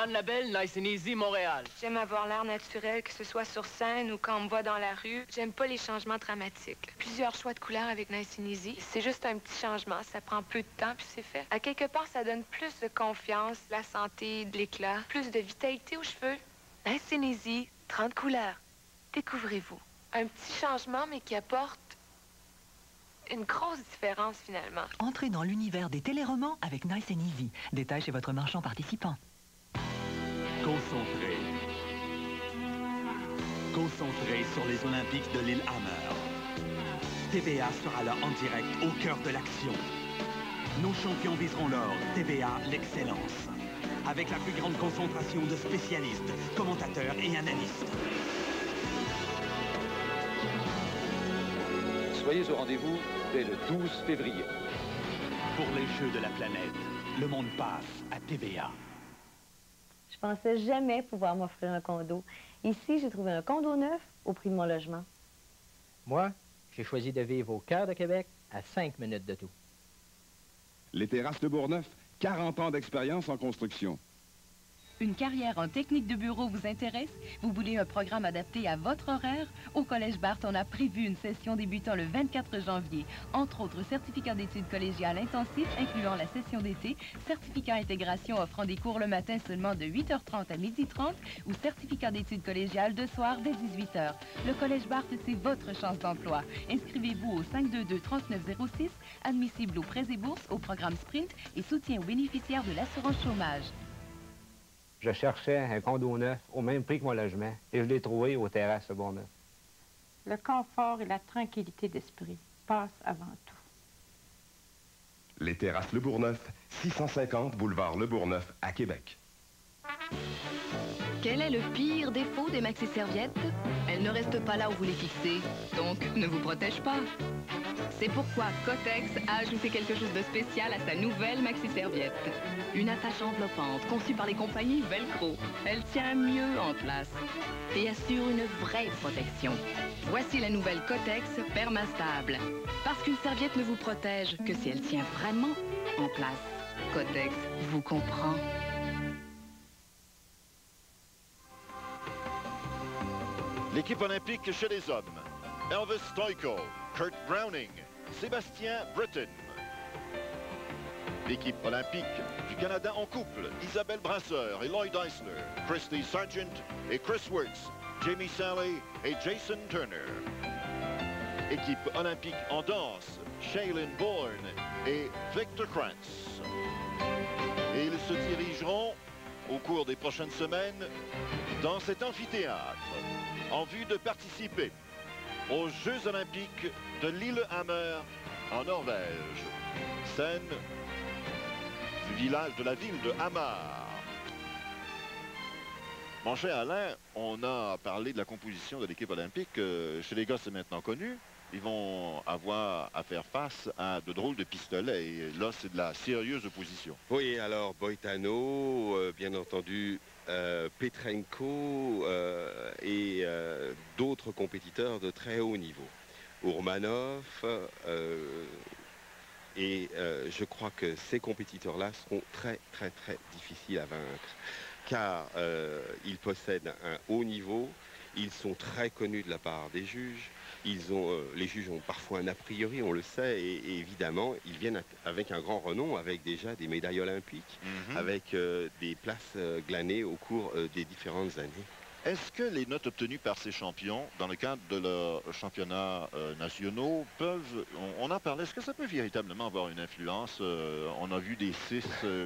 Stéphane Labelle, Nice and Easy, Montréal. J'aime avoir l'air naturel, que ce soit sur scène ou quand on me voit dans la rue. J'aime pas les changements dramatiques. Plusieurs choix de couleurs avec Nice and Easy. C'est juste un petit changement, ça prend peu de temps puis c'est fait. À quelque part, ça donne plus de confiance, la santé, de l'éclat, plus de vitalité aux cheveux. Nice and Easy, 30 couleurs. Découvrez-vous. Un petit changement, mais qui apporte une grosse différence, finalement. Entrez dans l'univers des téléromans avec Nice and Easy. Détail chez votre marchand participant. Concentré. Concentré sur les Olympiques de Lillehammer. TVA sera là en direct au cœur de l'action. Nos champions viseront l'or. TVA, l'excellence. Avec la plus grande concentration de spécialistes, commentateurs et analystes. Soyez au rendez-vous dès le 12 février. Pour les Jeux de la planète, le monde passe à TVA. Je pensais jamais pouvoir m'offrir un condo. Ici, j'ai trouvé un condo neuf au prix de mon logement. Moi, j'ai choisi de vivre au cœur de Québec, à 5 minutes de tout. Les Terrasses de Bourgneuf, 40 ans d'expérience en construction. Une carrière en technique de bureau vous intéresse? Vous voulez un programme adapté à votre horaire? Au Collège Barthes, on a prévu une session débutant le 24 janvier. Entre autres, certificat d'études collégiales intensifs incluant la session d'été, certificat intégration offrant des cours le matin seulement de 8h30 à 12h30 ou certificat d'études collégiales de soir dès 18h. Le Collège Barthes, c'est votre chance d'emploi. Inscrivez-vous au 522-3906, admissible aux prêts et bourses, au programme Sprint et soutien aux bénéficiaires de l'assurance chômage. Je cherchais un condo neuf au même prix que mon logement et je l'ai trouvé aux Terrasses de Bourgneuf. Le confort et la tranquillité d'esprit passent avant tout. Les Terrasses Le Bourgneuf, 650 boulevard Le Bourgneuf à Québec. Quel est le pire défaut des maxi-serviettes? Elles ne restent pas là où vous les fixez, donc ne vous protègent pas. C'est pourquoi Kotex a ajouté quelque chose de spécial à sa nouvelle maxi-serviette. Une attache enveloppante conçue par les compagnies Velcro. Elle tient mieux en place et assure une vraie protection. Voici la nouvelle Kotex Permastable. Parce qu'une serviette ne vous protège que si elle tient vraiment en place. Kotex vous comprend. L'équipe olympique chez les hommes. Elvis Stojko, Kurt Browning, Sébastien Britton. L'équipe olympique du Canada en couple, Isabelle Brasseur et Lloyd Eisler, Christy Sargent et Chris Wirtz, Jamie Salley et Jason Turner. Équipe olympique en danse, Shailene Bourne et Victor Krantz. Et ils se dirigeront au cours des prochaines semaines dans cet amphithéâtre en vue de participer aux Jeux olympiques de Lillehammer en Norvège. Scène du village de la ville de Hamar. Mon cher Alain, on a parlé de la composition de l'équipe olympique. Chez les gars, c'est maintenant connu. Ils vont avoir à faire face à de drôles de pistolets. Et là, c'est de la sérieuse opposition. Oui, alors Boitano, bien entendu, Petrenko et d'autres compétiteurs de très haut niveau. Ourmanov, et je crois que ces compétiteurs-là seront très difficiles à vaincre, car ils possèdent un haut niveau, ils sont très connus de la part des juges, les juges ont parfois un a priori, on le sait, et évidemment, ils viennent avec un grand renom, avec déjà des médailles olympiques, avec des places glanées au cours des différentes années. Est-ce que les notes obtenues par ces champions, dans le cadre de leurs championnats nationaux, peuvent, on en parlait, est-ce que ça peut véritablement avoir une influence? On a vu des 6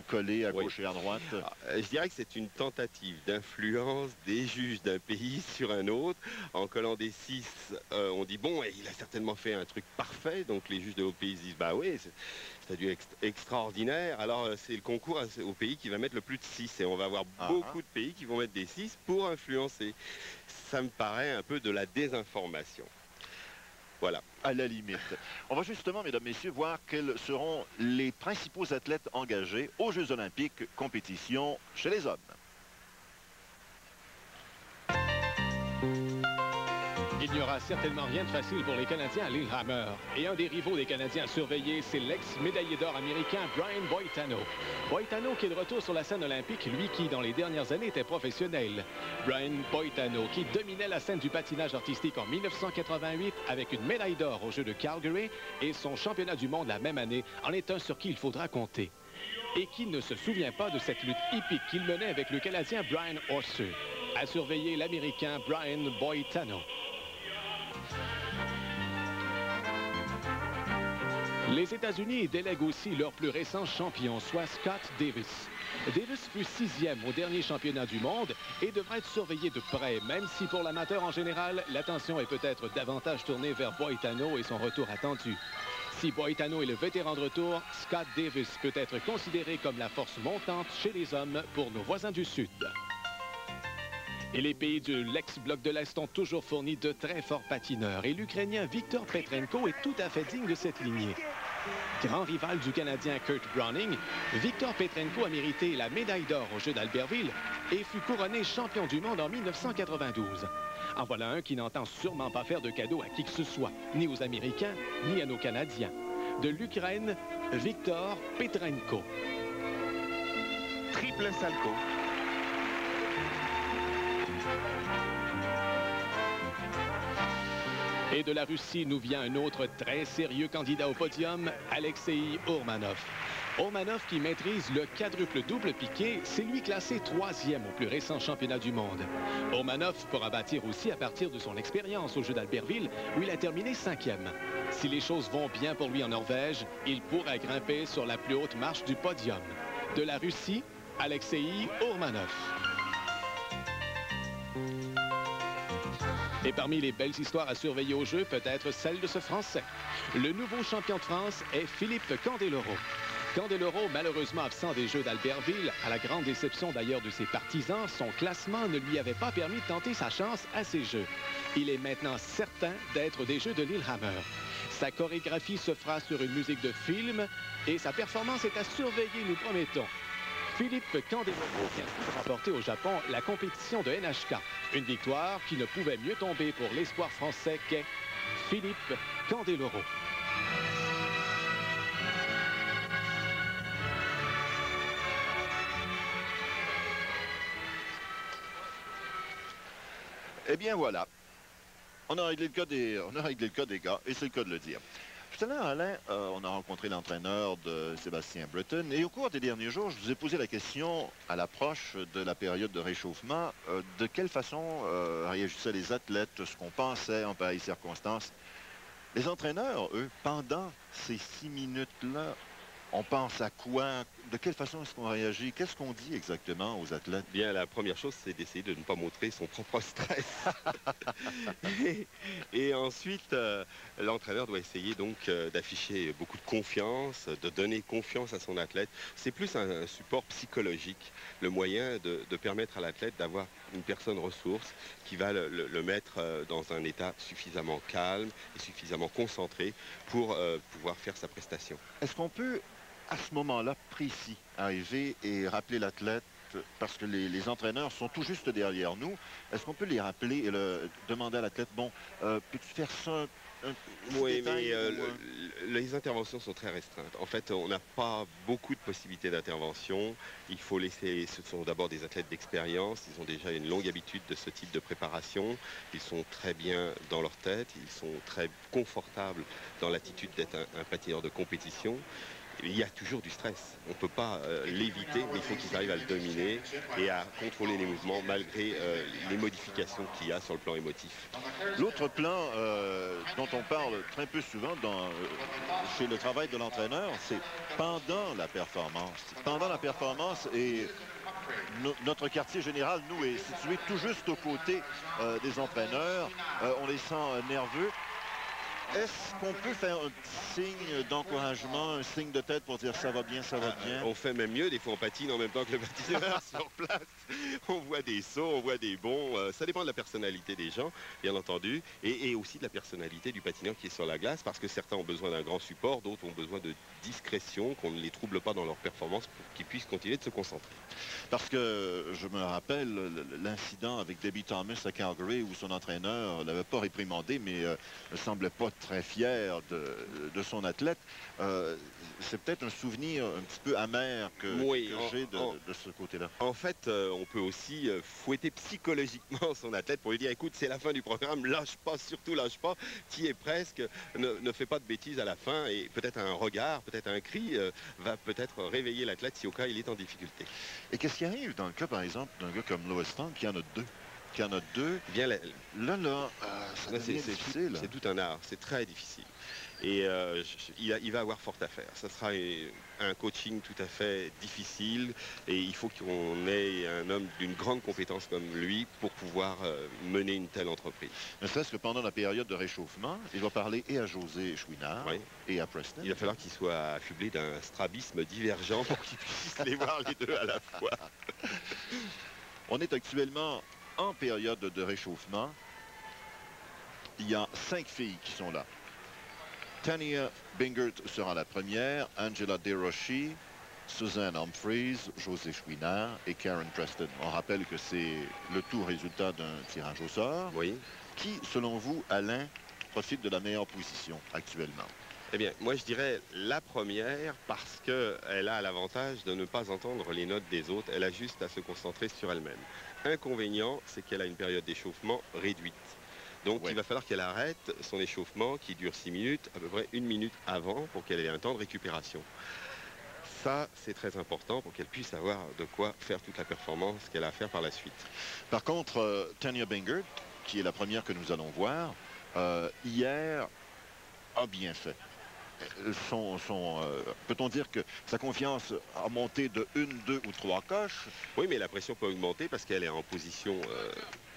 collés à gauche et à droite. Je dirais que c'est une tentative d'influence des juges d'un pays sur un autre. En collant des 6, on dit, bon, il a certainement fait un truc parfait, donc les juges de haut pays disent, bah oui, c'est dû être extraordinaire. Alors c'est le concours au pays qui va mettre le plus de 6 et on va avoir beaucoup de pays qui vont mettre des 6 pour influencer. Ça me paraît un peu de la désinformation. Voilà. À la limite. On va justement, mesdames, messieurs, voir quels seront les principaux athlètes engagés aux Jeux olympiques compétition chez les hommes. Il n'y aura certainement rien de facile pour les Canadiens à Lillehammer. Et un des rivaux des Canadiens à surveiller, c'est l'ex-médaillé d'or américain Brian Boitano. Boitano qui est de retour sur la scène olympique, lui qui, dans les dernières années, était professionnel. Brian Boitano qui dominait la scène du patinage artistique en 1988 avec une médaille d'or aux Jeux de Calgary et son championnat du monde la même année en est un sur qui il faudra compter. Et qui ne se souvient pas de cette lutte hippique qu'il menait avec le Canadien Brian Orser. À surveiller l'Américain Brian Boitano. Les États-Unis délèguent aussi leur plus récent champion, soit Scott Davis. Davis fut 6e au dernier championnat du monde et devrait être surveillé de près, même si pour l'amateur en général, l'attention est peut-être davantage tournée vers Boitano et son retour attendu. Si Boitano est le vétéran de retour, Scott Davis peut être considéré comme la force montante chez les hommes pour nos voisins du Sud. Et les pays de l'ex-bloc de l'Est ont toujours fourni de très forts patineurs. Et l'Ukrainien Viktor Petrenko est tout à fait digne de cette lignée. Grand rival du Canadien Kurt Browning, Viktor Petrenko a mérité la médaille d'or aux Jeux d'Albertville et fut couronné champion du monde en 1992. En voilà un qui n'entend sûrement pas faire de cadeau à qui que ce soit, ni aux Américains, ni à nos Canadiens. De l'Ukraine, Viktor Petrenko. Triple salto. Et de la Russie nous vient un autre très sérieux candidat au podium, Alexei Ourmanov. Ourmanov qui maîtrise le quadruple double piqué, c'est lui classé 3e au plus récent championnat du monde. Ourmanov pourra bâtir aussi à partir de son expérience aux Jeux d'Albertville où il a terminé 5e. Si les choses vont bien pour lui en Norvège, il pourra grimper sur la plus haute marche du podium. De la Russie, Alexei Ourmanov. Et parmi les belles histoires à surveiller au jeu, peut-être celle de ce Français. Le nouveau champion de France est Philippe Candeloro. Candeloro, malheureusement absent des Jeux d'Albertville, à la grande déception d'ailleurs de ses partisans, son classement ne lui avait pas permis de tenter sa chance à ces Jeux. Il est maintenant certain d'être des Jeux de Lillehammer. Sa chorégraphie se fera sur une musique de film et sa performance est à surveiller, nous promettons. Philippe Candeloro vient de remporter au Japon la compétition de NHK. Une victoire qui ne pouvait mieux tomber pour l'espoir français qu'est Philippe Candeloro. Eh bien voilà, on a réglé le cas des gars, et c'est le cas de le dire. Tout à l'heure, Alain, on a rencontré l'entraîneur de Sébastien Breton, et au cours des derniers jours, je vous ai posé la question, à l'approche de la période de réchauffement, de quelle façon réagissaient les athlètes, ce qu'on pensait en pareilles circonstances. Les entraîneurs, eux, pendant ces 6 minutes-là, on pense à quoi? De quelle façon est-ce qu'on réagit? Qu'est-ce qu'on dit exactement aux athlètes? Bien, la première chose, c'est d'essayer de ne pas montrer son propre stress. et ensuite, l'entraîneur doit essayer donc d'afficher beaucoup de confiance, de donner confiance à son athlète. C'est plus un support psychologique, le moyen de permettre à l'athlète d'avoir une personne ressource qui va le mettre dans un état suffisamment calme et suffisamment concentré pour pouvoir faire sa prestation. Est-ce qu'on peut, à ce moment-là précis, arriver et rappeler l'athlète, parce que les entraîneurs sont tout juste derrière nous, est-ce qu'on peut les rappeler et demander à l'athlète, bon, peux-tu faire ça? Oui, mais les interventions sont très restreintes. En fait, on n'a pas beaucoup de possibilités d'intervention. Il faut laisser, ce sont d'abord des athlètes d'expérience, ils ont déjà une longue habitude de ce type de préparation, ils sont très bien dans leur tête, ils sont très confortables dans l'attitude d'être un patineur de compétition. Il y a toujours du stress. On ne peut pas l'éviter, mais il faut qu'ils arrivent à le dominer et à contrôler les mouvements malgré les modifications qu'il y a sur le plan émotif. L'autre plan dont on parle très peu souvent chez le travail de l'entraîneur, c'est pendant la performance. Pendant la performance, et notre quartier général, nous, est situé tout juste aux côtés des entraîneurs. On les sent nerveux. Est-ce qu'on peut faire un petit signe d'encouragement, un signe de tête pour dire ça va bien, ça va bien? On fait même mieux, des fois on patine en même temps que le patineur sur place. On voit des sauts, on voit des bonds. Ça dépend de la personnalité des gens, bien entendu, et aussi de la personnalité du patineur qui est sur la glace, parce que certains ont besoin d'un grand support, d'autres ont besoin de discrétion, qu'on ne les trouble pas dans leur performance pour qu'ils puissent continuer de se concentrer. Parce que je me rappelle l'incident avec Debbie Thomas à Calgary où son entraîneur ne l'avait pas réprimandé, mais ne semblait pas très fier de son athlète. C'est peut-être un souvenir un petit peu amer que j'ai de ce côté-là. En fait, on peut aussi fouetter psychologiquement son athlète pour lui dire, écoute, c'est la fin du programme, lâche pas, surtout lâche pas, tu y es presque, ne fais pas de bêtises à la fin, et peut-être un regard, peut-être un cri va peut-être réveiller l'athlète si au cas il est en difficulté. Et qu'est-ce qui arrive dans le cas, par exemple, d'un gars comme Lewis Thorne qui en a deux? Bien, c'est difficile. C'est tout un art, c'est très difficile. Et il va avoir fort à faire. Ça sera un coaching tout à fait difficile et il faut qu'on ait un homme d'une grande compétence comme lui pour pouvoir mener une telle entreprise. Ne serait-ce que pendant la période de réchauffement, il va parler et à José Chouinard et à Preston. Il va falloir qu'il soit affublé d'un strabisme divergent pour qu'il puisse les voir les deux à la fois. On est actuellement en période de réchauffement. Il y a 5 filles qui sont là. Tania Bingert sera la première, Angela DeRoshi, Suzanne Humphries, José Chouinard et Karen Preston. On rappelle que c'est le tout résultat d'un tirage au sort. Oui. Qui, selon vous, Alain, profite de la meilleure position actuellement? Eh bien, moi je dirais la première parce qu'elle a l'avantage de ne pas entendre les notes des autres. Elle a juste à se concentrer sur elle-même. Inconvénient, c'est qu'elle a une période d'échauffement réduite. Donc il va falloir qu'elle arrête son échauffement qui dure 6 minutes, à peu près 1 minute avant pour qu'elle ait un temps de récupération. Ça, c'est très important pour qu'elle puisse avoir de quoi faire toute la performance qu'elle a à faire par la suite. Par contre, Tania Bingert, qui est la première que nous allons voir, hier a bien fait. Peut-on dire que sa confiance a monté de 1, 2 ou 3 coches? Oui, mais la pression peut augmenter parce qu'elle est en position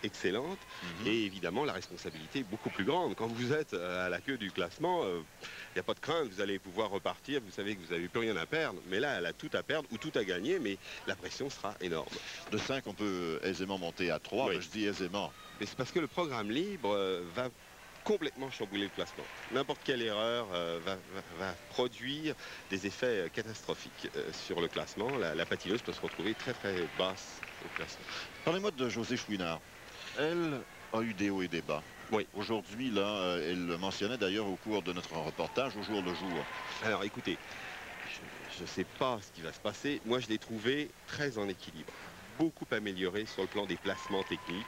excellente. Et évidemment, la responsabilité est beaucoup plus grande. Quand vous êtes à la queue du classement, il n'y a pas de crainte, vous allez pouvoir repartir, vous savez que vous n'avez plus rien à perdre. Mais là, elle a tout à perdre ou tout à gagner, mais la pression sera énorme. De 5, on peut aisément monter à 3, je dis aisément. Mais c'est parce que le programme libre va complètement chambouler le classement. N'importe quelle erreur va produire des effets catastrophiques sur le classement. La patineuse peut se retrouver très très basse au classement. Parlez-moi de José Chouinard. Elle a eu des hauts et des bas. Oui. Aujourd'hui, là, elle le mentionnait d'ailleurs au cours de notre reportage au jour le jour. Alors écoutez, je ne sais pas ce qui va se passer. Moi, je l'ai trouvé très en équilibre. Beaucoup amélioré sur le plan des placements techniques.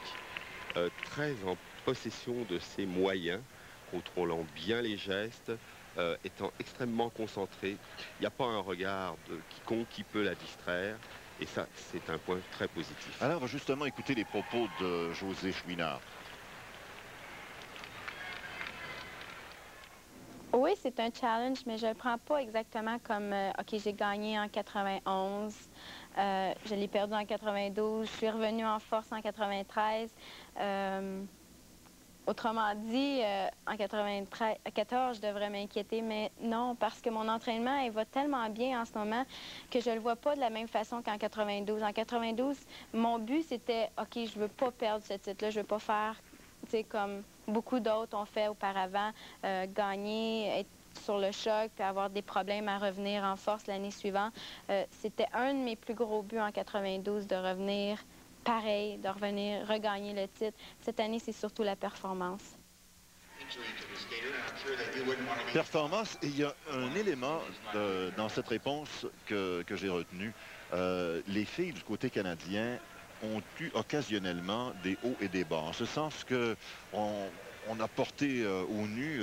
Très en possession de ses moyens, contrôlant bien les gestes, étant extrêmement concentré. Il n'y a pas un regard de quiconque qui peut la distraire. Et ça, c'est un point très positif. Alors, on va justement écouter les propos de José Chouinard. Oui, c'est un challenge, mais je ne le prends pas exactement comme OK, j'ai gagné en 91, je l'ai perdu en 92, je suis revenue en force en 93. Autrement dit, en 94, je devrais m'inquiéter, mais non, parce que mon entraînement, il va tellement bien en ce moment que je ne le vois pas de la même façon qu'en 92. En 92, mon but, c'était, OK, je ne veux pas perdre ce titre-là, je ne veux pas faire, tu sais, comme beaucoup d'autres ont fait auparavant, gagner, être sur le choc, puis avoir des problèmes à revenir en force l'année suivante. C'était un de mes plus gros buts en 92, de revenir pareil, de revenir regagner le titre. Cette année, c'est surtout la performance. Performance, et il y a un élément dans cette réponse que j'ai retenu. Les filles du côté canadien ont eu occasionnellement des hauts et des bas, en ce sens que on a porté au nu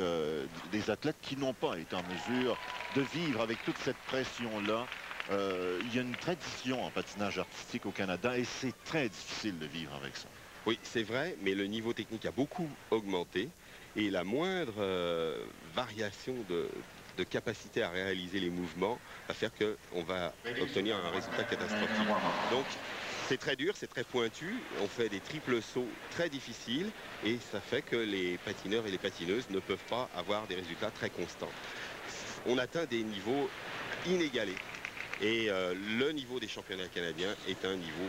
des athlètes qui n'ont pas été en mesure de vivre avec toute cette pression-là. Il y a une tradition en patinage artistique au Canada et c'est très difficile de vivre avec ça. Oui, c'est vrai, mais le niveau technique a beaucoup augmenté et la moindre variation de capacité à réaliser les mouvements va faire qu'on va obtenir un résultat catastrophique. Donc, C'est très dur, c'est très pointu. On fait des triples sauts très difficiles et ça fait que les patineurs et les patineuses ne peuvent pas avoir des résultats très constants. On atteint des niveaux inégalés. Et le niveau des championnats canadiens est un niveau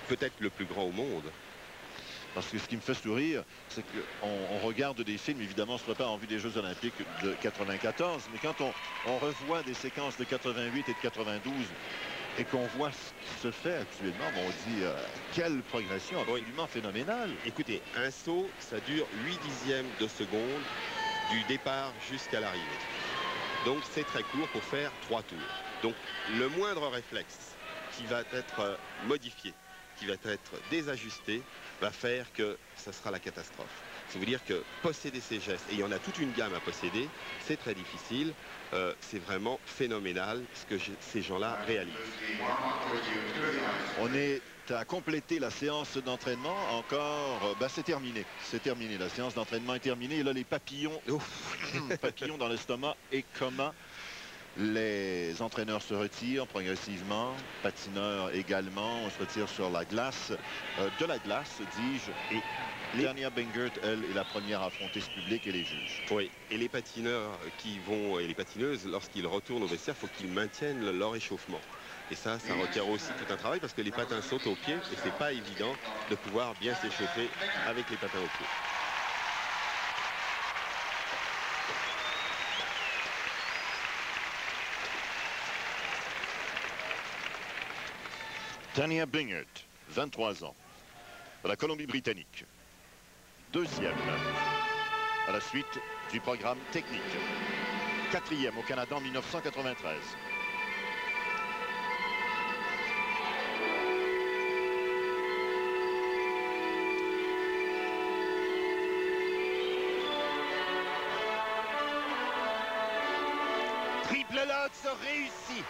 peut-être le plus grand au monde. Parce que ce qui me fait sourire, c'est qu'on regarde des films, évidemment, on se prépare en vue des Jeux Olympiques de 94, mais quand on revoit des séquences de 88 et de 92 et qu'on voit ce qui se fait actuellement, on dit quelle progression absolument phénoménale. Écoutez, un saut, ça dure 8 dixièmes de seconde du départ jusqu'à l'arrivée. Donc c'est très court pour faire 3 tours. Donc le moindre réflexe qui va être modifié, qui va être désajusté, va faire que ça sera la catastrophe. Ça veut dire que posséder ces gestes, et il y en a toute une gamme à posséder, c'est très difficile. C'est vraiment phénoménal ce que ces gens-là réalisent. On est à compléter la séance d'entraînement encore. C'est terminé. C'est terminé. La séance d'entraînement est terminée. Et là, les papillons, papillons dans l'estomac. Et comment les entraîneurs se retirent progressivement, patineurs également. On se retire sur la glace. De la glace, dis-je. Et Tania Bingert, elle, est la première à affronter ce public et les juges. Oui, et les patineurs qui vont, et les patineuses, lorsqu'ils retournent au vestiaire, il faut qu'ils maintiennent leur échauffement. Et ça requiert aussi tout un travail parce que les patins sautent aux pieds et c'est pas évident de pouvoir bien s'échauffer avec les patins aux pieds. Tania Bingert, 23 ans, de la Colombie-Britannique. Deuxième à la suite du programme technique. Quatrième au Canada en 1993. Triple Lutz réussi.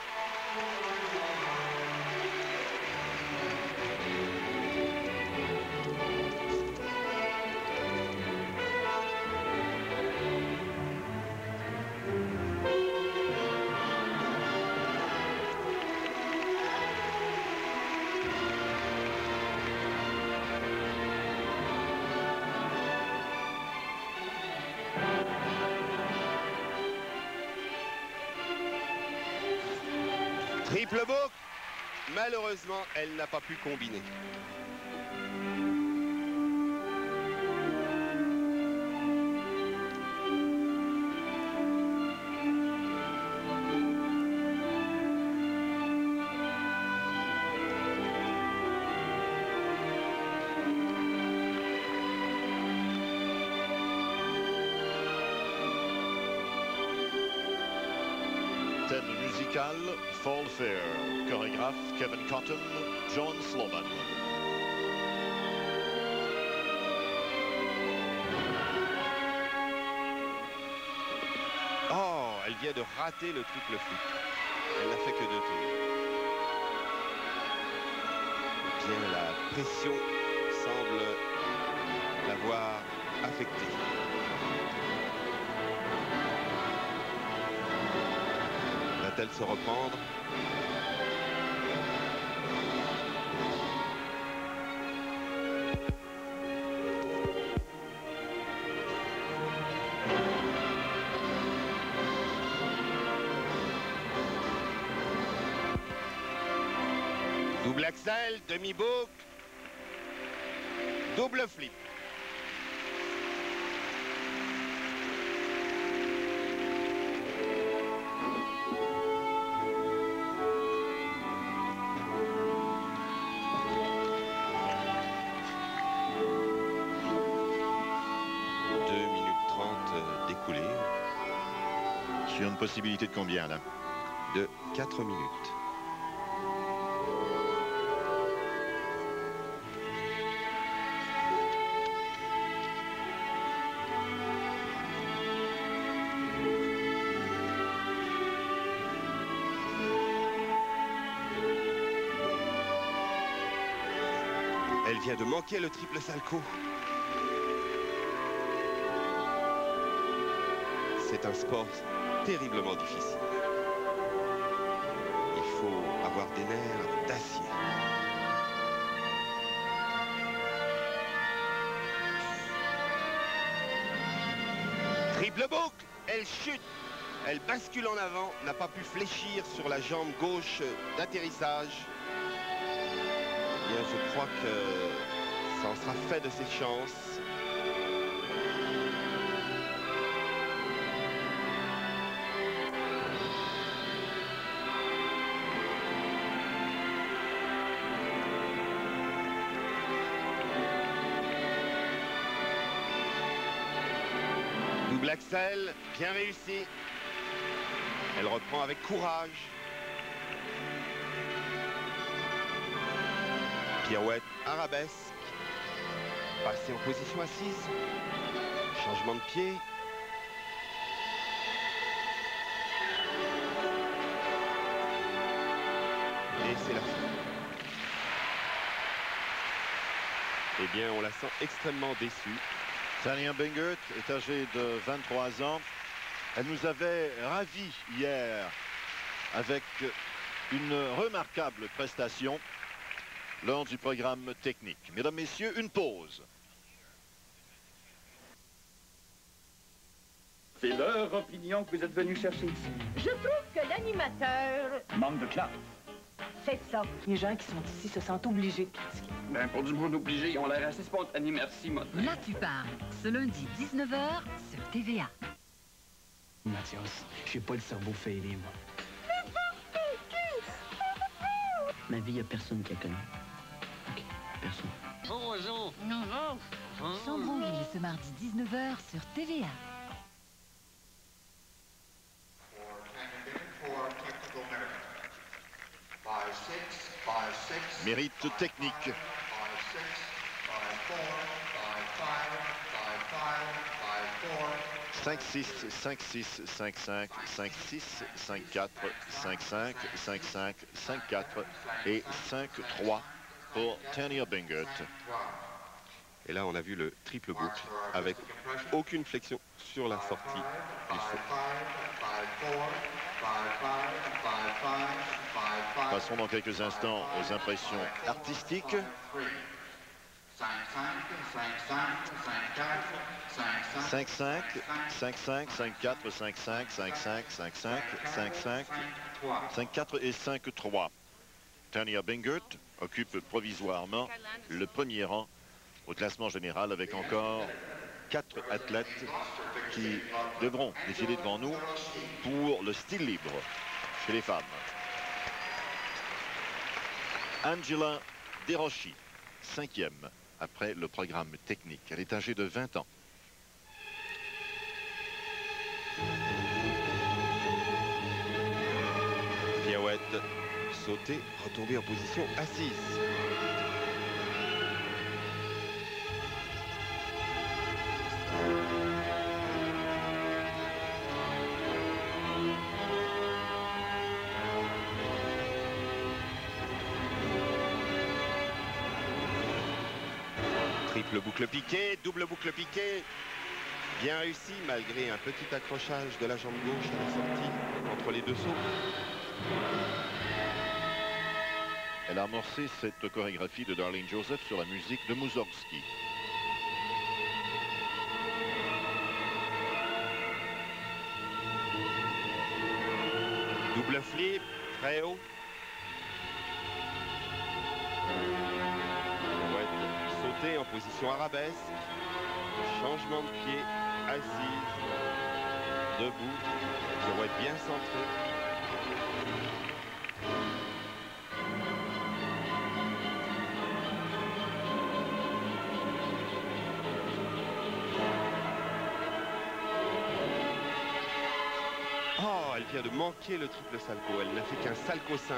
Triple boucle. Malheureusement, elle n'a pas pu combiner. Thème musical, Fall Fair. Chorégraphe, Kevin Cotton, John Sloman. Oh, elle vient de rater le triple flip. Elle n'a fait que 2 tours. Eh bien, la pression semble l'avoir affectée. Va-t-elle se reprendre? Double axel, demi-boucle, double flip. Sur une possibilité de combien là? De 4 minutes. Elle vient de manquer le triple salto. C'est un sport terriblement difficile. Il faut avoir des nerfs d'acier. Double boucle, elle chute. Elle bascule en avant, n'a pas pu fléchir sur la jambe gauche d'atterrissage. Bien, je crois que ça en sera fait de ses chances. Double axel, bien réussi. Elle reprend avec courage. Pirouette arabesque. Passer en position assise. Changement de pied. Et c'est la fin. Eh bien, on la sent extrêmement déçue. Tanya Bingert est âgée de 23 ans. Elle nous avait ravis hier avec une remarquable prestation lors du programme technique. Mesdames, Messieurs, une pause. C'est leur opinion que vous êtes venus chercher ici. Je trouve que l'animateur... Manque de classe. C'est ça. Les gens qui sont ici se sentent obligés de critiquer. Ben, pour du monde obligé, ils ont l'air assez spontanés, merci, moi. Là, tu parles. Ce lundi, 19h, sur TVA. Mathias, j'ai pas le cerveau fêlé, moi. Ma vie, y a personne qui la connaît. OK, personne. Bonjour. Chambronville, ce mardi, 19h, sur TVA. Mérite technique. 5-6, 5-6, 5-5, 5-6, 5-4, 5-5, 5-5, 5-4 et 5-3 pour Tanya Bingert. Et là, on a vu le triple boucle avec aucune flexion sur la sortie du saut. Passons dans quelques instants aux impressions artistiques. 5-5, 5-5, 5-4, 5-5, 5-5, 5-5, 5-5, 5-4 et 5-3. Tanya Bingert occupe provisoirement le premier rang au classement général avec encore 4 athlètes qui devront défiler devant nous pour le style libre chez les femmes. Angela Desrochis, 5e après le programme technique. Elle est âgée de 20 ans. Pirouette, sauter, retomber en position assise. Triple boucle piqué, double boucle piqué. Bien réussi malgré un petit accrochage de la jambe gauche à la sortie entre les deux sauts. Elle a amorcé cette chorégraphie de Darlene Joseph sur la musique de Mussorgsky. Double flip, très haut. Sauter en position arabesque. Changement de pied, assise, debout. Pirouette bien centrée. Oh, elle vient de manquer le triple salto. Elle n'a fait qu'un salto simple.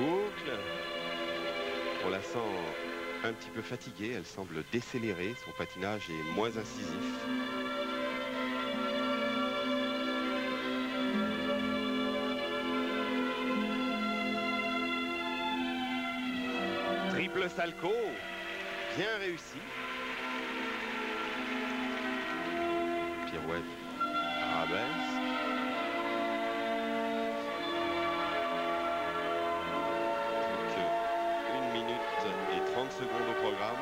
boucle. On la sent un petit peu fatiguée, elle semble décélérer, son patinage est moins incisif. Triple salto, bien réussi. Pirouette arabesque. Donc 1 minute et 30 secondes au programme.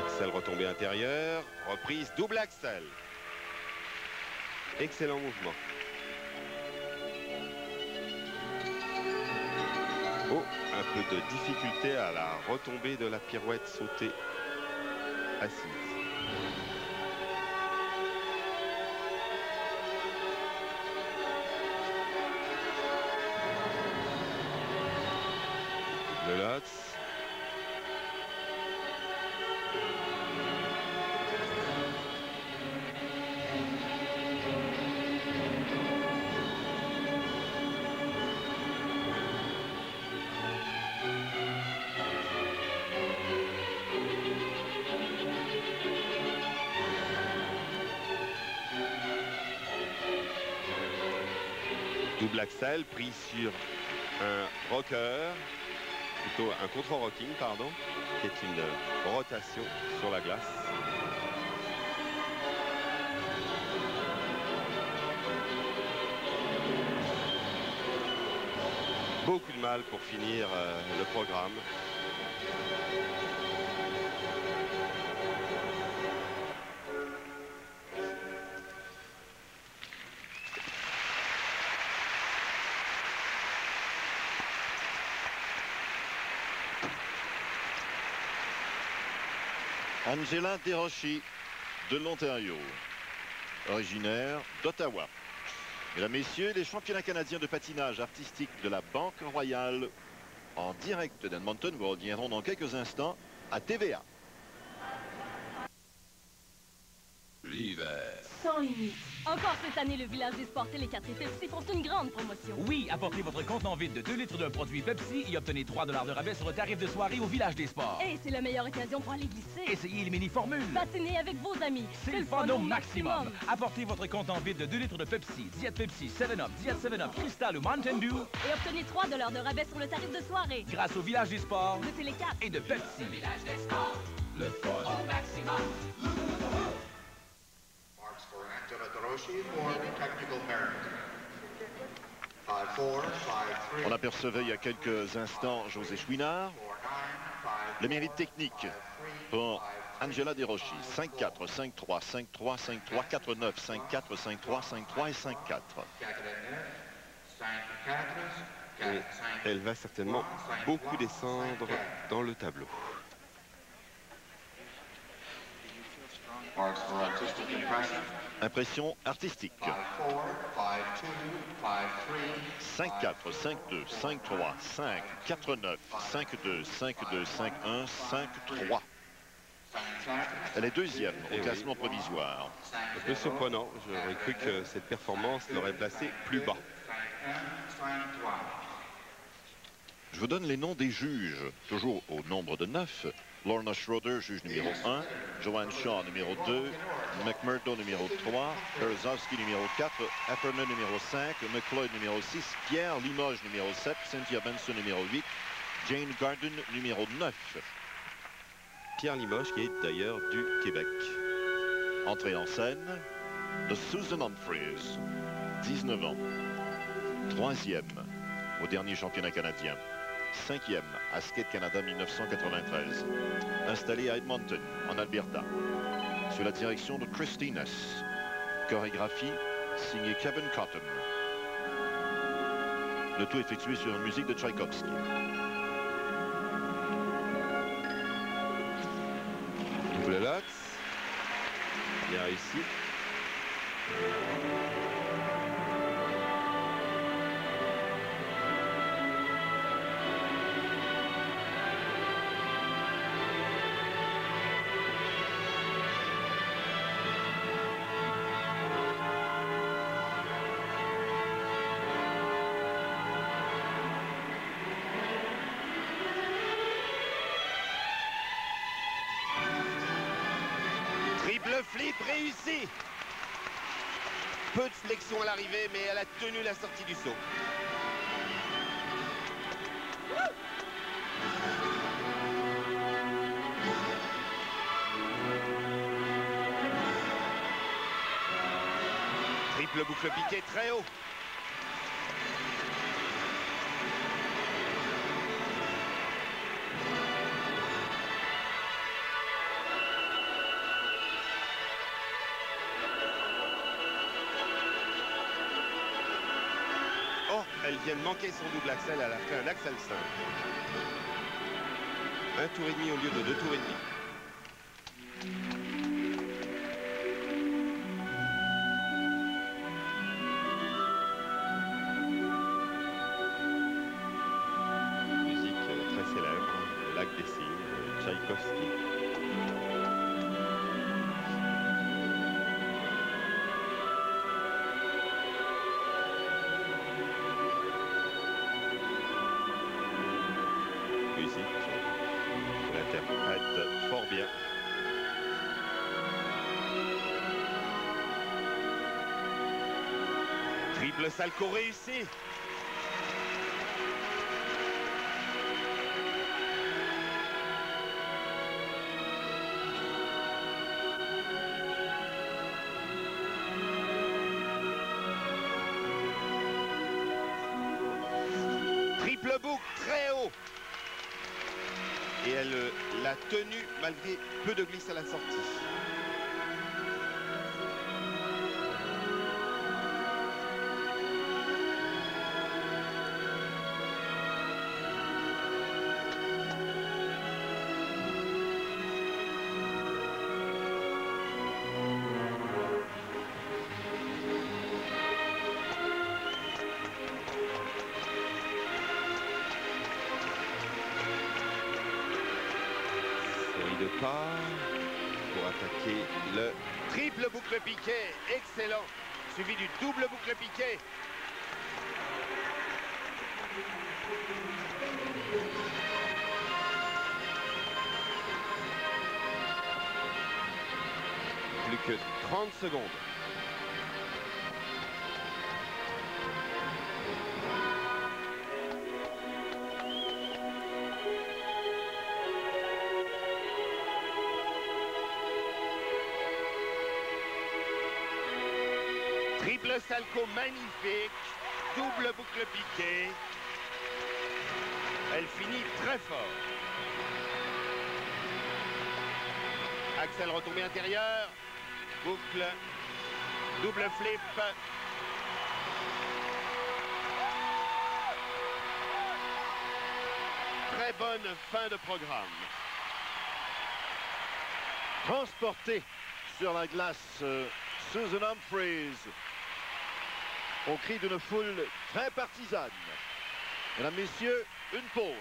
Axel retombée intérieure, reprise double axel. Excellent mouvement. Oh, un peu de difficulté à la retombée de la pirouette sautée assise. Le Lutz. Double axel pris sur un rocker, plutôt un contre-rocking, pardon, qui est une rotation sur la glace. Beaucoup de mal pour finir le programme. Angela DeRoshi de l'Ontario, originaire d'Ottawa. Mesdames, Messieurs, les championnats canadiens de patinage artistique de la Banque Royale en direct d'Edmonton vous reviendront dans quelques instants à TVA. L'hiver. Sans limite. Encore cette année, le village des sports Télé 4 et Pepsi font une grande promotion. Oui, apportez votre contenant vide de 2 litres d'un produit Pepsi et obtenez 3 $ de rabais sur le tarif de soirée au village des sports. Et c'est la meilleure occasion pour aller glisser. Essayez les mini-formules. Patinez avec vos amis. C'est le fun au maximum. Apportez votre contenant vide de 2 litres de Pepsi, Diet Pepsi, 7-Up, Diet 7-Up, Crystal ou Mountain Dew. Et obtenez 3 $ de rabais sur le tarif de soirée. Grâce au village des sports. De Télé 4. Et de Pepsi. Le village des sports. Le fun au maximum. On apercevait il y a quelques instants José Chouinard. Le mérite technique pour Angela DeRoshi. 5-4, 5-3, 5-3, 5-3, 4-9, 5-4, 5-3, 5-3 et 5-4. Et elle va certainement beaucoup descendre dans le tableau. Impression artistique. 5-4, 5-2, 5-3, 5, 4-9, 5-2, 5-2, 5-1, 5-3. Elle est deuxième au classement provisoire. Un peu surprenant, j'aurais cru que cette performance l'aurait placée plus bas. Je vous donne les noms des juges, toujours au nombre de 9. Lorna Schroeder, juge numéro 1, Joanne Shaw, numéro 2, McMurdo, numéro 3, Berezovski, numéro 4, Efferman, numéro 5, McLeod, numéro 6, Pierre Limoges, numéro 7, Cynthia Benson, numéro 8, Jane Garden, numéro 9. Pierre Limoges, qui est d'ailleurs du Québec. Entrée en scène de Susan Humphries, 19 ans, 3e au dernier championnat canadien. 5e à Skate Canada 1993. Installé à Edmonton, en Alberta. Sous la direction de Christy Ness. Chorégraphie signée Kevin Cotton. Le tout effectué sur une musique de Tchaïkovski. Double Lutz. Bien réussi. Peu de flexion à l'arrivée, mais elle a tenu la sortie du saut. Triple boucle piqué très haut. Oh, elle vient de manquer son double axel, elle a fait un axel simple. Un tour et demi au lieu de 2 tours et demi. Tchaïkovski. Musique, l'interprète fort bien. Triple salto réussi. Triple boucle très haut. Et elle l'a tenu malgré peu de glisse à la sortie. De pas pour attaquer le triple boucle piqué, excellent, suivi du double boucle piqué. Plus que 30 secondes. Triple salto magnifique, double boucle piqué. Elle finit très fort. Axel retombé intérieur, boucle, double flip. Très bonne fin de programme. Transportée sur la glace, Susan Humphries, au cri d'une foule très partisane. Mesdames, messieurs, une pause.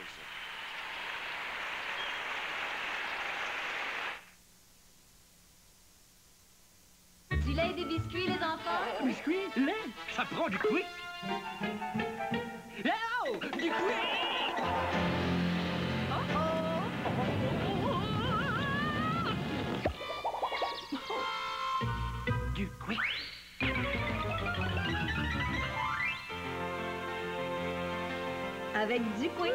Du lait et des biscuits, les enfants? Biscuits? Lait? Ça prend du quick? Oh! Du quick! Du quick. Avec du quick.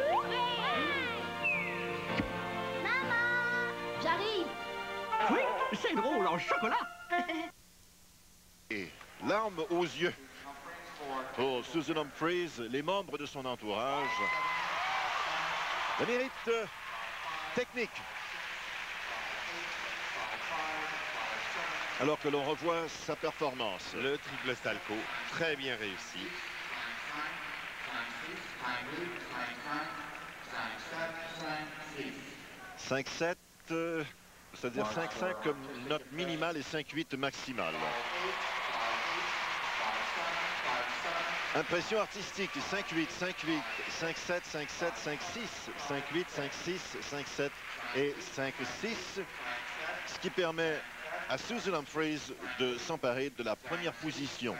Maman! J'arrive! Quick? C'est drôle en chocolat! Et larmes aux yeux pour Susan Humphries, les membres de son entourage. Le mérite technique. Alors que l'on revoit sa performance. Le triple salto, très bien réussi. 5-7, c'est-à-dire 5-5 comme note minimale et 5-8 maximale. Impression artistique, 5-8, 5-8, 5-7, 5-7, 5-6, 5-8, 5-6, 5-7 et 5-6. Ce qui permet à Susan Humphries de s'emparer de la première position.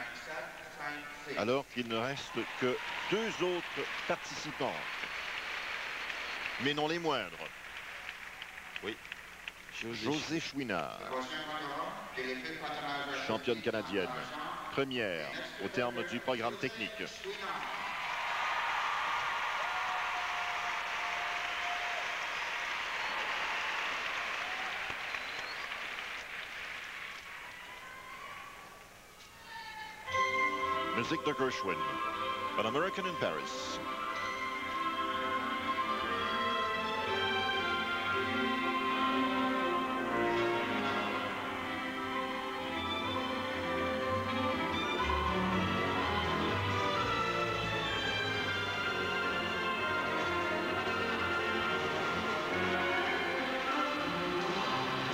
Alors qu'il ne reste que 2 autres participantes. Mais non les moindres. Oui, José Chouinard, championne canadienne. première au terme du programme technique. Musique de Gershwin, An American in Paris.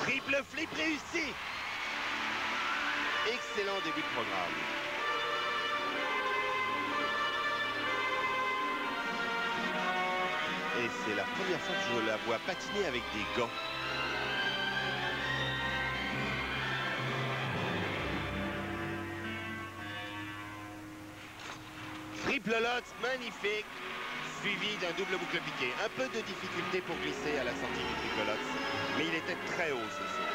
Triple flip réussi. Excellent début de programme. Et c'est la première fois que je la vois patiner avec des gants. Triple lot, magnifique, suivi d'un double boucle piqué. Un peu de difficulté pour glisser à la sortie du triple lot, mais il était très haut ce saut.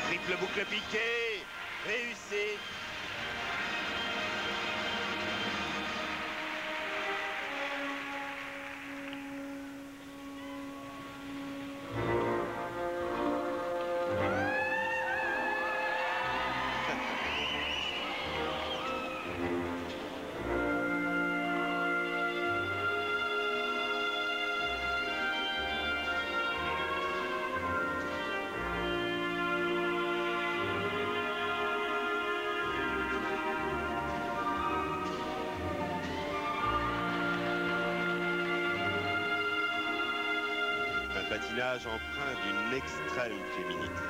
Triple boucle piqué, réussi. Patinage empreint d'une extrême féminité.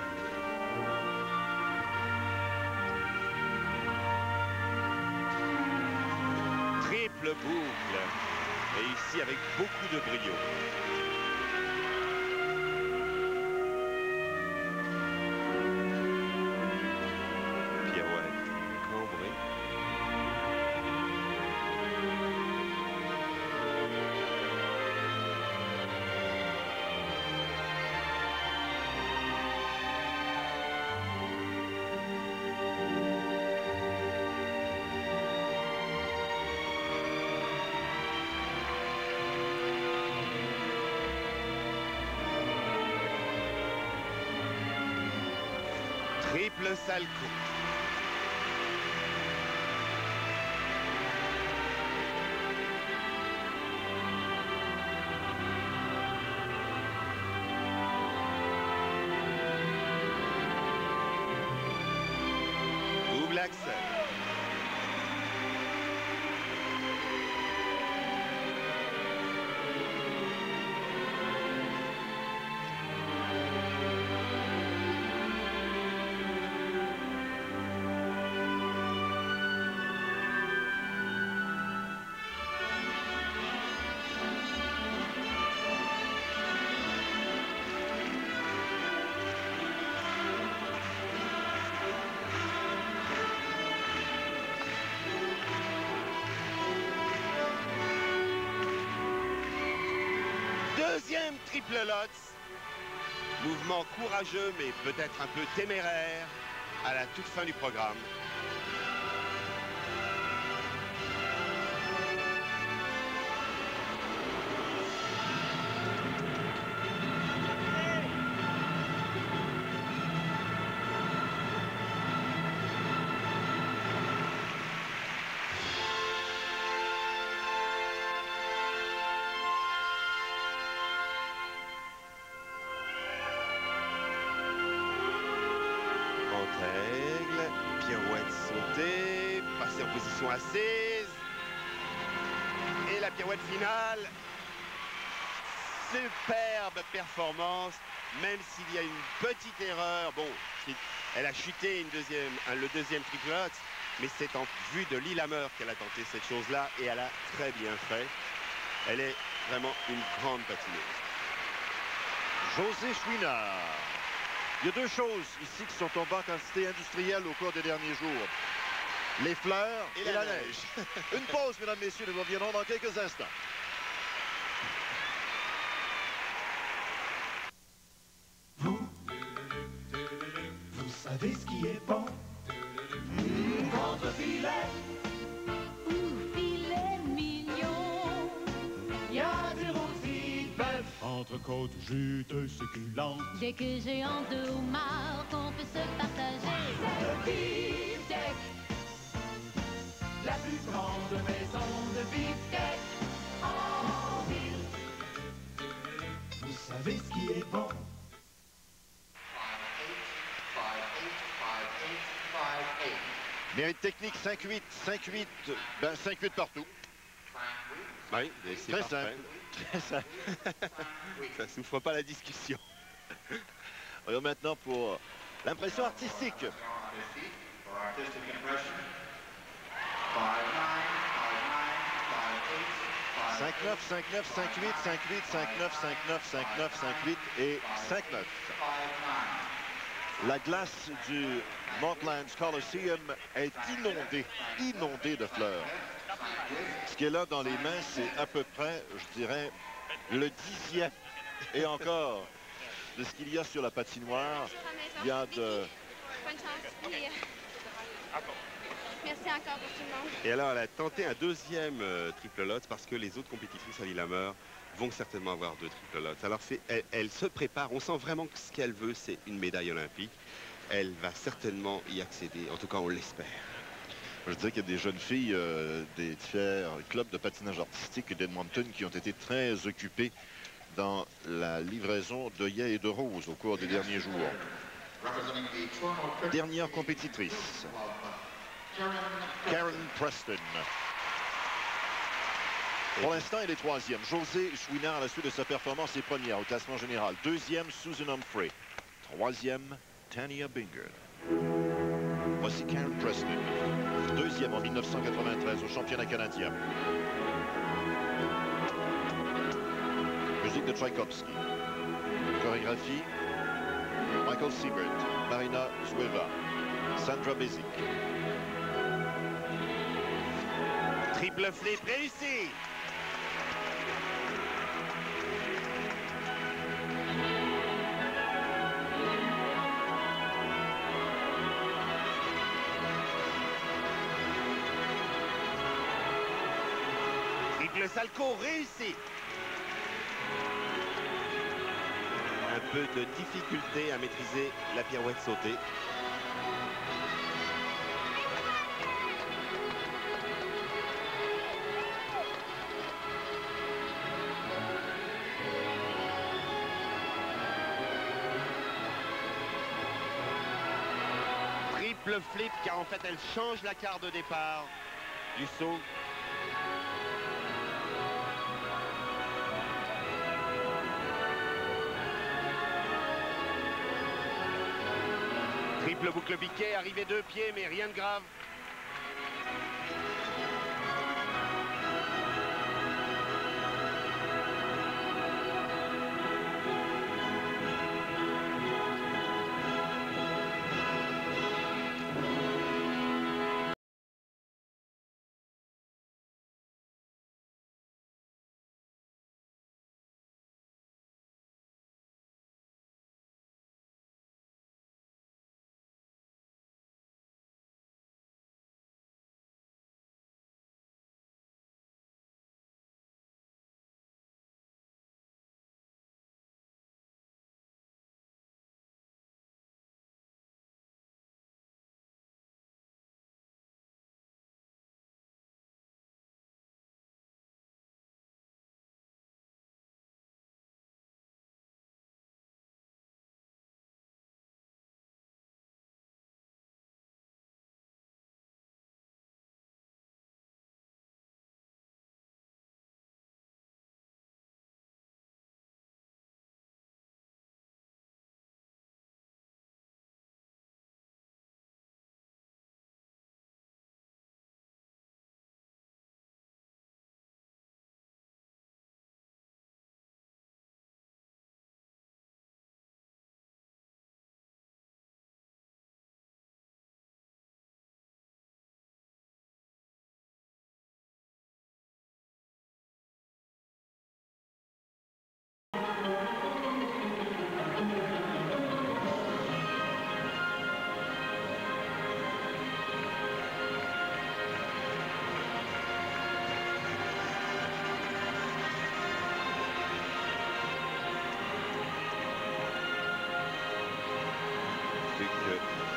Triple boucle, réussi avec beaucoup de brio. Pirouette cambrée. Triple salto. Double axel. Deuxième triple Lutz. Mouvement courageux mais peut-être un peu téméraire à la toute fin du programme. Règle, pirouette sautée, passer en position assise. Et la pirouette finale. Superbe performance, même s'il y a une petite erreur. Bon, elle a chuté le deuxième triple Lutz, mais c'est en vue de Lillehammer qu'elle a tenté cette chose-là et elle a très bien fait. Elle est vraiment une grande patineuse. José Chouinard. Il y a deux choses ici qui sont tombées en quantité industrielle au cours des derniers jours. les fleurs et la neige. Une pause, mesdames, messieurs, nous reviendrons dans quelques instants. Vous savez ce qui est bon? Contre filet. Ouh, filet mignon. Y a du rôti de bœuf. Entrecôte juteuse succulente. Dès que j'ai en deux homard qu'on peut se partager. C'est le beefsteak. La plus grande maison de beefsteak en ville. Vous savez ce qui est bon? Mérite technique 5-8, 5-8, ben 5-8 partout. Oui, mais c'est très parfait. simple. Très simple. Ça ne souffre pas la discussion. Voyons maintenant pour l'impression artistique. 5-9, 5-9, 5-8, 5-8, 5-9, 5-9, 5-9, 5-8 et 5-9. La glace du Montlands Coliseum est inondée de fleurs. Ce qui est là dans les mains, c'est à peu près, je dirais, le 10e et encore de ce qu'il y a sur la patinoire. Il y a de... Bonne chance. Merci encore pour tout le monde. Et alors, elle a tenté un deuxième triple lot parce que les autres compétitrices à Lillehammer vont certainement avoir 2 triple lots. Alors, elle se prépare. On sent vraiment que ce qu'elle veut, c'est une médaille olympique. Elle va certainement y accéder. En tout cas, on l'espère. Je dirais qu'il y a des jeunes filles des différents clubs de patinage artistique d'Edmonton qui ont été très occupées dans la livraison d'œillets et de roses au cours des derniers jours. Dernière compétitrice, Karen Preston. Pour l'instant, elle est 3e. José Chouinard, à la suite de sa performance, est première au classement général. 2e, Susan Humphrey. 3e, Tania Binger. Voici Karen Preston. 2e en 1993 au championnat canadien. Musique de Tchaikovsky. Chorégraphie, Michael Siebert, Marina Zueva, Sandra Bezic. Triple flip réussi. Triple salto réussi. Un peu de difficulté à maîtriser la pirouette sautée. Triple flip car en fait elle change la carte de départ du saut. Triple boucle piqué, arrivé 2 pieds mais rien de grave.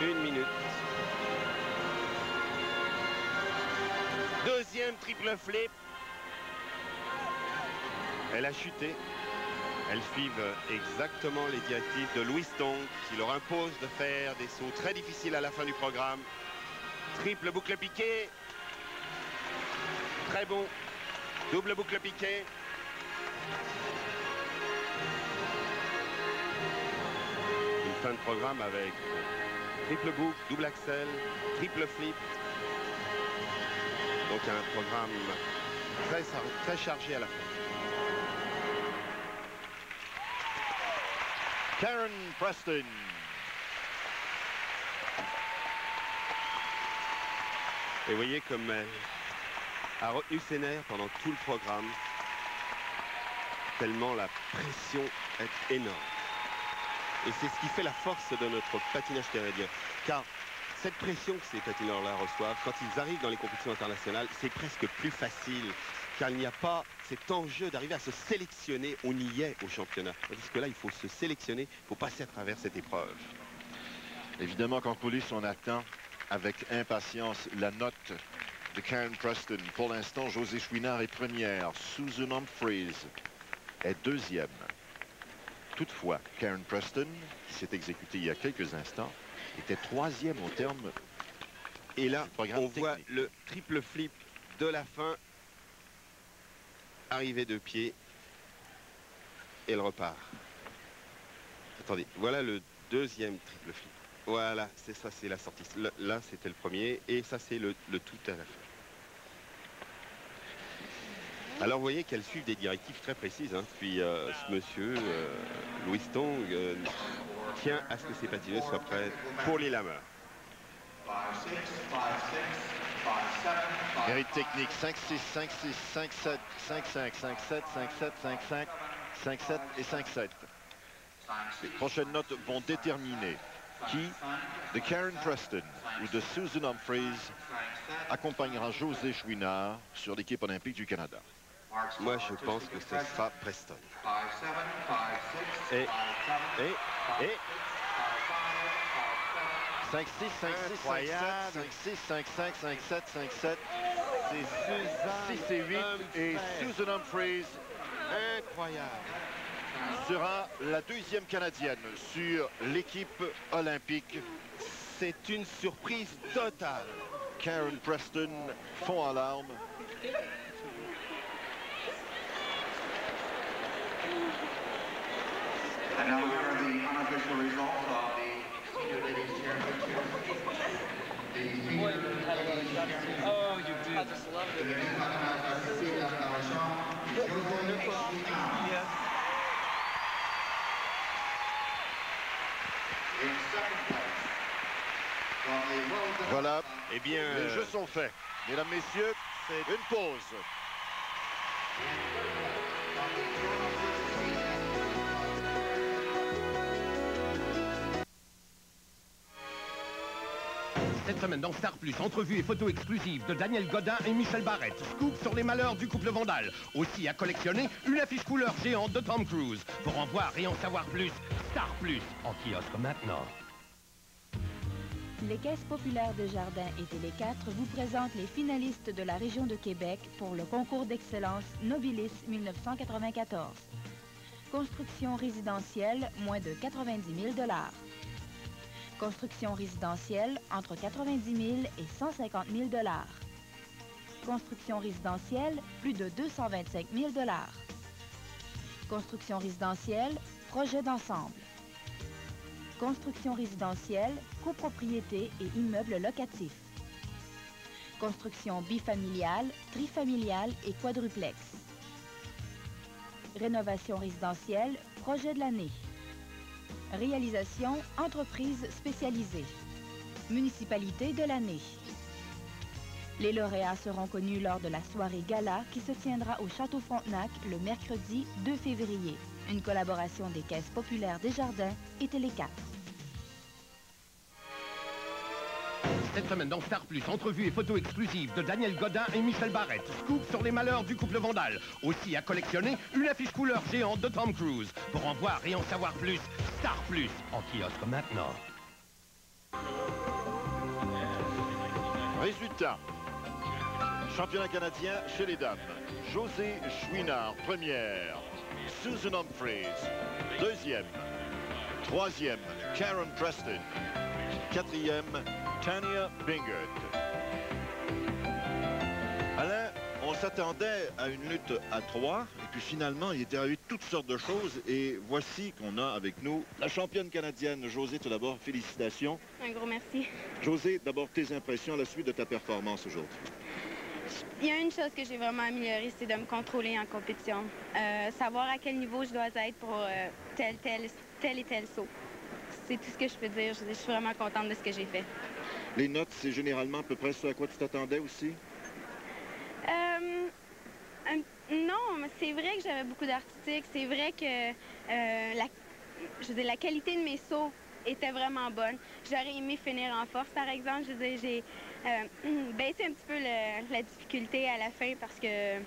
1 minute. Deuxième triple flip. Elle a chuté. Elles suivent exactement les directives de Louis Tong qui leur impose de faire des sauts très difficiles à la fin du programme. Triple boucle piqué. Très bon. Double boucle piqué. Une fin de programme avec triple boucle, double axel, triple flip. Donc un programme très chargé à la fin. Karen Preston. Et vous voyez comme elle a retenu ses nerfs pendant tout le programme, tellement la pression est énorme. Et c'est ce qui fait la force de notre patinage canadien. Car cette pression que ces patineurs-là reçoivent, quand ils arrivent dans les compétitions internationales, c'est presque plus facile. Car il n'y a pas cet enjeu d'arriver à se sélectionner. On y est au championnat. Parce que là, il faut se sélectionner, il faut passer à travers cette épreuve. Évidemment qu'en coulisses, on attend avec impatience la note de Karen Preston. Pour l'instant, José Chouinard est première. Susan Humphries est deuxième. Toutefois, Karen Preston, qui s'est exécutée il y a quelques instants, était troisième au terme. Et là, on voit le triple flip de la fin. Arrivée de pied. Et elle repart. Attendez, voilà le deuxième triple flip. Voilà, c'est ça, c'est la sortie. Là, c'était le premier. Et ça, c'est le tout à la fin. Alors, vous voyez qu'elles suivent des directives très précises. Hein. Puis, ce monsieur, Louis Tong, tient à ce que ses patineuses soient prêtes pour les lameurs. Mérite technique 5-6, 5-6, 5-7, 5-5, 5-7, 5-7, 5-5, 5-7 et 5-7. Les prochaines notes vont déterminer qui, de Karen Preston ou de Susan Humphries, accompagnera José Chouinard sur l'équipe olympique du Canada. Moi, je pense que ce sera Preston. Et 5-6, 5-6, 5-7, 5-6, 5-5, 5-7, 5-7. C'est 6 et 8. Et Susan Humphries, incroyable, sera la deuxième Canadienne sur l'équipe olympique. C'est une surprise totale. Karen Preston fond en larmes. And now here are the unofficial results of the Senior Ladies Championship. The Senior Ladies Championship. Oh, you did. I just loved it. Voilà, eh bien, les jeux sont faits. Mesdames, Messieurs, c'est une pause. Cette semaine dans Star Plus, entrevue et photos exclusives de Daniel Godin et Michel Barrette. Scoop sur les malheurs du couple Vandal. Aussi à collectionner, une affiche couleur géante de Tom Cruise. Pour en voir et en savoir plus, Star Plus, en kiosque maintenant. Les Caisses populaires Desjardins et Télé4 vous présentent les finalistes de la région de Québec pour le concours d'excellence Nobilis 1994. Construction résidentielle, moins de 90 000 $. Construction résidentielle, entre 90 000 et 150 000 $. Construction résidentielle, plus de 225 000 $. Construction résidentielle, projet d'ensemble. Construction résidentielle, copropriété et immeubles locatifs. Construction bifamiliale, trifamiliale et quadruplex. Rénovation résidentielle, projet de l'année. Réalisation, entreprise spécialisée. Municipalité de l'année. Les lauréats seront connus lors de la soirée gala qui se tiendra au Château Frontenac le mercredi 2 février. Une collaboration des Caisses populaires Desjardins et Télé4. Cette semaine dans Star Plus, entrevue et photos exclusives de Daniel Godin et Michel Barrette. Scoop sur les malheurs du couple Vandal. Aussi à collectionner, une affiche couleur géante de Tom Cruise. Pour en voir et en savoir plus, Star Plus, en kiosque maintenant. Résultat. Championnat canadien chez les dames. José Chouinard, première. Susan Humphries, deuxième. Troisième, Karen Preston. Quatrième, Tania Bingert. Alain, on s'attendait à une lutte à 3, et puis finalement, il était arrivé toutes sortes de choses, et voici qu'on a avec nous la championne canadienne. José, tout d'abord, félicitations. Un gros merci. José, d'abord, tes impressions à la suite de ta performance aujourd'hui. Il y a une chose que j'ai vraiment améliorée, c'est de me contrôler en compétition. Savoir à quel niveau je dois être pour tel et tel saut. C'est tout ce que je peux dire. Je suis vraiment contente de ce que j'ai fait. Les notes, c'est généralement à peu près ce à quoi tu t'attendais aussi? Non, mais c'est vrai que j'avais beaucoup d'artistique. C'est vrai que la qualité de mes sauts était vraiment bonne. J'aurais aimé finir en force, par exemple. Je veux dire, j'ai baissé un petit peu la difficulté à la fin parce que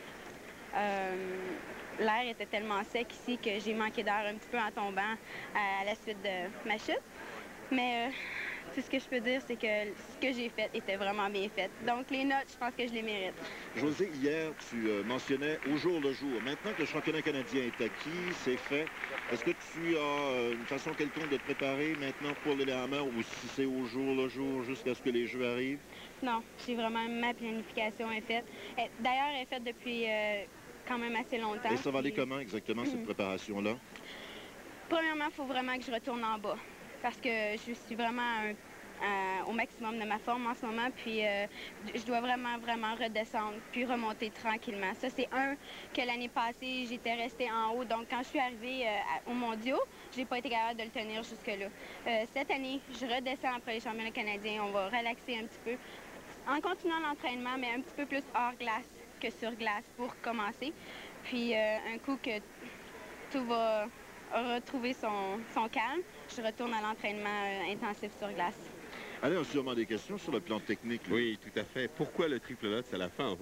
l'air était tellement sec ici que j'ai manqué d'air un petit peu en tombant à la suite de ma chute. Mais tout ce que je peux dire, c'est que ce que j'ai fait était vraiment bien fait. Donc les notes, je pense que je les mérite. José, hier, tu mentionnais au jour le jour. Maintenant que le championnat canadien est acquis, c'est fait, est-ce que tu as une façon quelconque de te préparer maintenant pour le Lillehammer ou si c'est au jour le jour jusqu'à ce que les Jeux arrivent? Non, j'ai vraiment ma planification est faite. D'ailleurs, elle est faite depuis quand même assez longtemps. Et ça va aller comment exactement, cette préparation-là? Premièrement, il faut vraiment que je retourne en bas parce que je suis vraiment au maximum de ma forme en ce moment, puis je dois vraiment redescendre, puis remonter tranquillement. Ça, c'est que l'année passée, j'étais restée en haut, donc quand je suis arrivée aux mondiaux, j'ai pas été capable de le tenir jusque-là. Cette année, je redescends après les championnats canadiens, on va relaxer un petit peu, en continuant l'entraînement, mais un petit peu plus hors glace que sur glace pour commencer. Puis un coup que tout va retrouver son calme, je retourne à l'entraînement intensif sur glace. Allez, on a sûrement des questions sur le plan technique. Là. Oui, tout à fait. Pourquoi le triple note à la fin?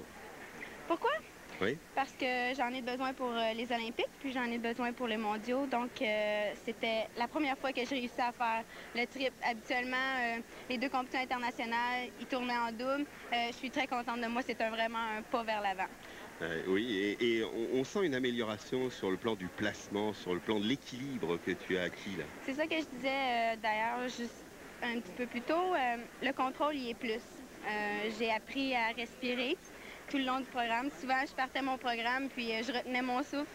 Pourquoi? Oui. Parce que j'en ai besoin pour les Olympiques, puis j'en ai besoin pour les mondiaux. Donc, c'était la première fois que j'ai réussi à faire le triple. Habituellement, les deux compétitions internationales, ils tournaient en double. Je suis très contente de moi. C'est vraiment un pas vers l'avant. Oui, et on sent une amélioration sur le plan du placement, sur le plan de l'équilibre que tu as acquis là. C'est ça que je disais d'ailleurs juste un petit peu plus tôt. Le contrôle y est plus. J'ai appris à respirer tout le long du programme. Souvent, je partais mon programme puis je retenais mon souffle.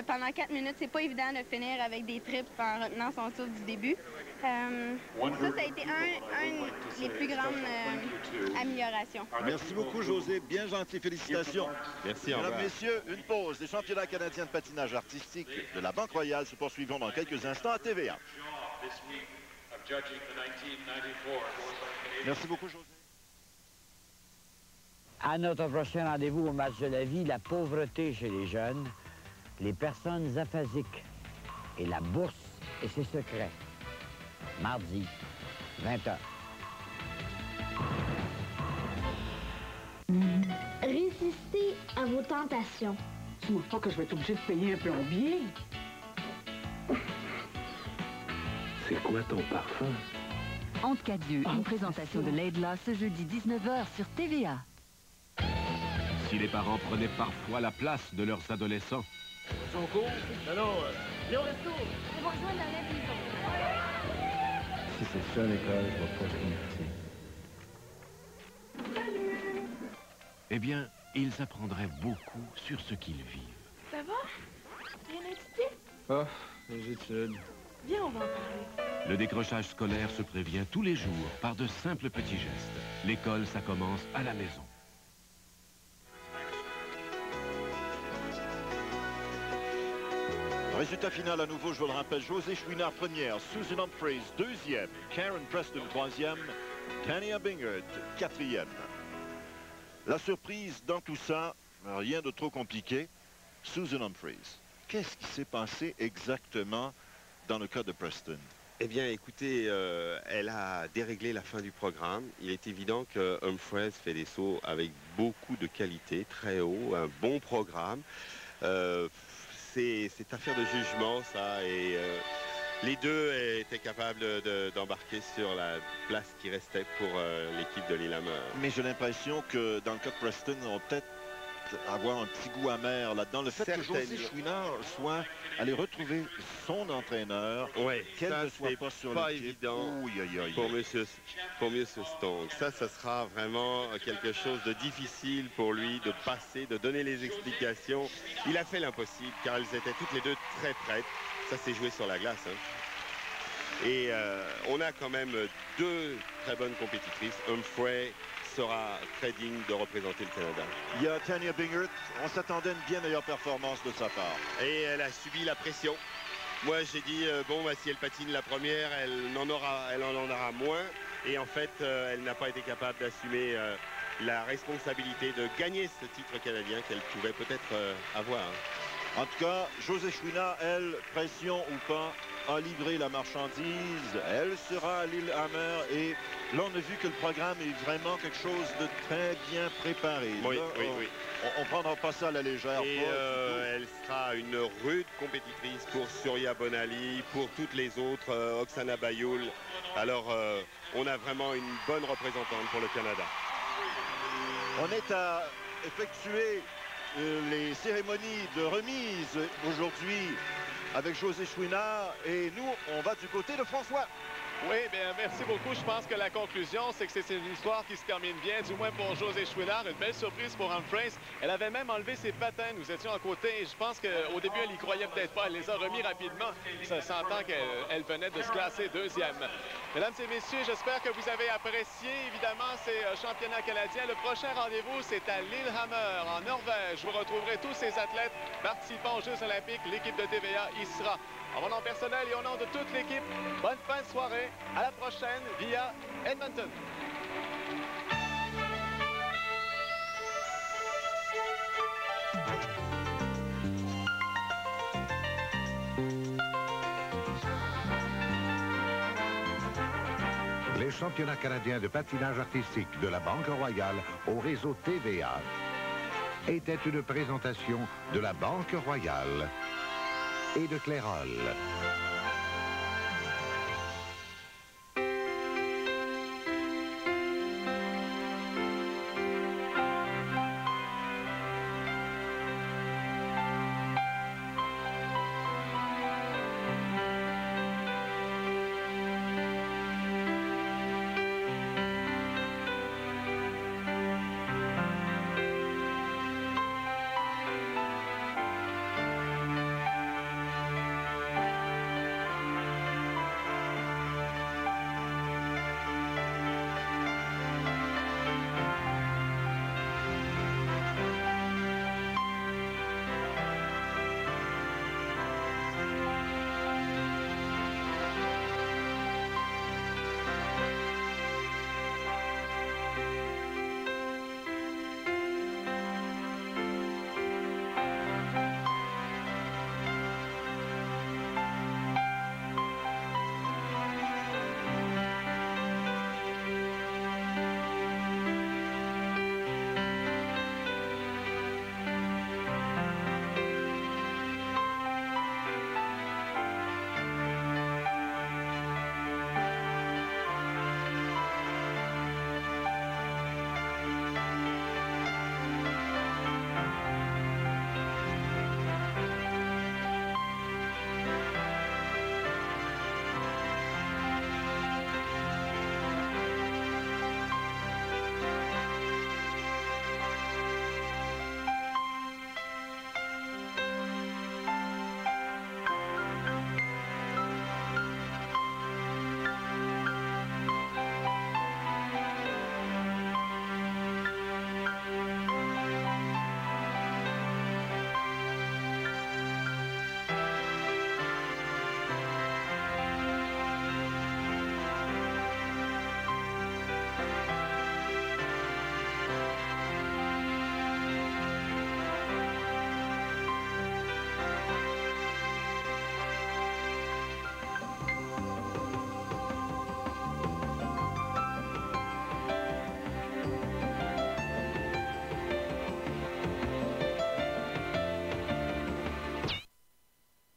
Pendant 4 minutes, c'est pas évident de finir avec des triples en retenant son souffle du début. Ça a été un des plus grandes améliorations. Merci beaucoup, José. Bien gentil. Félicitations. Merci, au Mesdames, revoir. messieurs, une pause. Les championnats canadiens de patinage artistique de la Banque Royale se poursuivront dans quelques instants à TVA. Merci beaucoup, José. À notre prochain rendez-vous au match de la vie, la pauvreté chez les jeunes, les personnes aphasiques et la bourse et ses secrets. Mardi, 20h. Résistez à vos tentations. Tu ne pas que je vais être obligé de payer un plombier? C'est quoi ton parfum? Entre quatre yeux, une présentation de Laidla ce jeudi 19h sur TVA. Si les parents prenaient parfois la place de leurs adolescents. Son cours? Non, Léon, reste-nous! On va rejoindre la maison. Si c'est ça l'école, je vais pas se compliquer. Eh bien, ils apprendraient beaucoup sur ce qu'ils vivent. Ça va? Rien à étudier? Ah, les études. Viens, on va en parler. Le décrochage scolaire se prévient tous les jours par de simples petits gestes. L'école, ça commence à la maison. Résultat final à nouveau, je vous le rappelle, José Chouinard première, Susan Humphries deuxième, Karen Preston troisième, Tania Bingert quatrième. La surprise dans tout ça, rien de trop compliqué, Susan Humphries. Qu'est-ce qui s'est passé exactement dans le cas de Preston? Eh bien, écoutez, elle a déréglé la fin du programme. Il est évident que Humphries fait des sauts avec beaucoup de qualité, très haut, un bon programme. C'est affaire de jugement, ça, et Les deux étaient capables d'embarquer sur la place qui restait pour l'équipe de Lillehammer. Mais j'ai l'impression que dans le cas de Preston, on va peut-être avoir un petit goût amer là-dedans. Le fait que José Chouinard soit allé retrouver son entraîneur, qu'elle ne soit pas sur pas l'équipe. évident pour Monsieur Stone. Ça sera vraiment quelque chose de difficile pour lui de passer, de donner les explications. Il a fait l'impossible car elles étaient toutes les deux très prêtes. Ça s'est joué sur la glace. Et on a quand même deux très bonnes compétitrices. Humphrey sera très digne de représenter le Canada. Il y a Tanya Bingert. On s'attendait à une bien meilleure performance de sa part. Et elle a subi la pression. Moi, j'ai dit, si elle patine la première, elle en aura moins. Et en fait, elle n'a pas été capable d'assumer la responsabilité de gagner ce titre canadien qu'elle pouvait peut-être avoir. En tout cas, José Chouinard, elle, pression ou pas, a livré la marchandise. Elle sera à Lillehammer et là, on a vu que le programme est vraiment quelque chose de très bien préparé. Oui, là, oui. On ne prendra pas ça à la légère. Et elle sera une rude compétitrice pour Surya Bonali, pour toutes les autres, Oksana Bayoul. Alors, on a vraiment une bonne représentante pour le Canada. On est à effectuer les cérémonies de remise aujourd'hui avec José Chouinard et nous, on va du côté de François. Oui, bien, merci beaucoup. Je pense que la conclusion, c'est que c'est une histoire qui se termine bien, du moins pour José Chouinard. Une belle surprise pour Humphreys. Elle avait même enlevé ses patins. Nous étions à côté. Je pense qu'au début, elle y croyait peut-être pas. Elle les a remis rapidement. Ça s'entend qu'elle venait de se classer deuxième. Mesdames et messieurs, j'espère que vous avez apprécié, évidemment, ces championnats canadiens. Le prochain rendez-vous, c'est à Lillehammer, en Norvège. Vous retrouverez tous ces athlètes participant aux Jeux olympiques. L'équipe de TVA y sera. En mon nom personnel et au nom de toute l'équipe, bonne fin de soirée. À la prochaine via Edmonton. Les championnats canadiens de patinage artistique de la Banque Royale au réseau TVA étaient une présentation de la Banque Royale et de Clairol.